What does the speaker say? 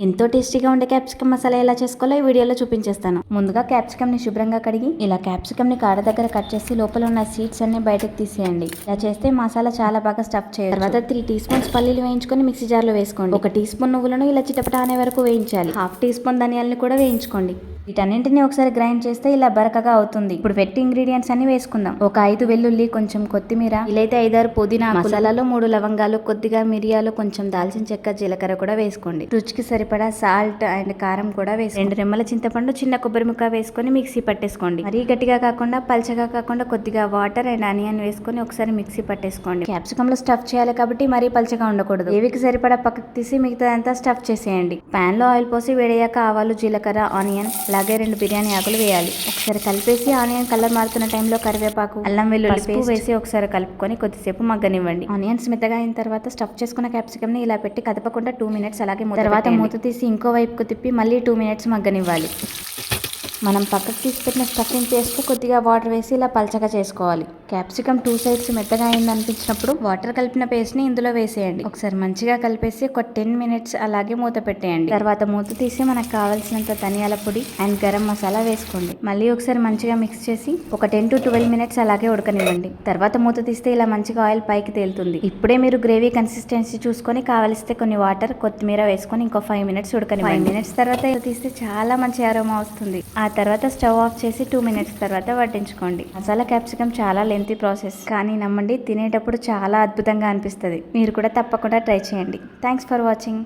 ఎంతో టేస్టీగా ఉండే క్యాప్సికమ్ మసాలా ఎలా చేసుకోవాలో ఈ వీడియోలో చూపించేస్తాను. ముందుగా క్యాప్సికమ్ ని శుభ్రంగా కడిగి ఇలా క్యాప్సికమ్ ని కాడ దగ్గర కట్ చేసి లోపల ఉన్న సీడ్స్ అన్ని బయటకు తీసేయండి. ఇలా చేస్తే మసాలా చాలా బాగా స్టఫ్ చేయొచ్చు. తర్వాత 3 టీ స్పూన్స్ పల్లీలు వేయించుకొని మిక్సీ జార్ లో వేసుకోండి. 1 టీ స్పూన్ నువ్వులను ఇలా చిటపట అనే వరకు వేయించాలి. 1/2 టీ స్పూన్ ధనియాలను కూడా వేయించుకోండి. వీటన్నింటినీ ఒకసారి గ్రైండ్ చేస్తే ఇలా బరకగా అవుతుంది. ఇప్పుడు వెట్ ఇంగ్రీడియంట్స్ అన్ని వేసుకుందాం. ఒక 5 వెల్లుల్లి, కొంచెం కొత్తిమీర, ఇలైతే 5-6 పుదీనా, మసాలాలో 3 లవంగాలు, కొద్దిగా మిరియాలు, కొంచెం దాల్చిన చెక్క, జీలకర్ర కూడా వేసుకోండి. రుచికి సరిపడా సాల్ట్ అండ్ కారం కూడా వేసి 2 రెమ్మల చింతపండు, చిన్న కొబ్బరి ముక్క వేసుకొని మిక్సీ పట్టేసుకోండి. మరీ గట్టిగా కాకుండా పల్చగా కాకుండా కొద్దిగా వాటర్ అండ్ ఆనియన్ వేసుకొని ఒకసారి మిక్సీ పట్టేసుకోండి. క్యాప్సికమ్ లో స్టఫ్ చేయాలి కాబట్టి మరీ పల్చగా ఉండకూడదు. ఏవికి సరిపడా పక్కకు తీసి మిగతాదంతా స్టఫ్ చేసేయండి. పాన్ లో ఆయిల్ పోసి వేడయ్యాక ఆవాలు, జీలకర్ర, ఆనియన్, అలాగే 2 బిర్యానీ ఆకులు వేయాలి. ఒకసారి కలిపేసి ఆనియన్ కలర్ మారుతున్న టైంలో కరివేపాకు, అల్లం వెల్లుల్లి పేస్ట్ వేసి ఒకసారి కలుపుకొని కొద్దిసేపు మగ్గనివ్వండి. ఆనియన్స్ మెత్తగా అయిన తర్వాత స్టఫ్ చేసుకున్న క్యాప్సికమ్ ని ఇలా పెట్టి కదపకుండా 2 మినిట్స్ అలాగే తర్వాత మూత తీసి ఇంకో వైపుకు తిప్పి మళ్ళీ 2 మినిట్స్ మగ్గనివ్వాలి. మనం పక్కకు తీసి పెట్టిన స్టఫింగ్ పేస్ట్ కొద్దిగా వాటర్ వేసి ఇలా పల్చగా చేసుకోవాలి. క్యాప్సికమ్ 2 సైడ్స్ మెత్తగా అయింది అనిపించినప్పుడు వాటర్ కలిపిన పేస్ట్ ని ఇందులో వేసేయండి. ఒకసారి మంచిగా కలిపేసి ఒక 10 మినిట్స్ అలాగే మూత పెట్టేయండి. తర్వాత మూత తీసి మనకు కావాల్సినంత ధనియాల పొడి అండ్ గరం మసాలా వేసుకోండి. మళ్ళీ ఒకసారి మంచిగా మిక్స్ చేసి ఒక 10 to 12 మినిట్స్ అలాగే ఉడకనివ్వండి. తర్వాత మూత తీస్తే ఇలా మంచిగా ఆయిల్ పైకి తేలుతుంది. ఇప్పుడే మీరు గ్రేవీ కన్సిస్టెన్సీ చూసుకొని కావలిస్తే కొన్ని వాటర్, కొత్తిమీర వేసుకొని ఇంకో 5 మినిట్స్ ఉడకనివ్వండి. 5 మినిట్స్ తర్వాత తీస్తే చాలా మంచి అరోమా వస్తుంది. ఆ తర్వాత స్టవ్ ఆఫ్ చేసి 2 మినిట్స్ తర్వాత వడ్డించుకోండి. మసాలా క్యాప్సికమ్ చాలా లెంతీ ప్రాసెస్, కానీ నమ్మండి తినేటప్పుడు చాలా అద్భుతంగా అనిపిస్తుంది. మీరు కూడా తప్పకుండా ట్రై చేయండి. Thanks for watching.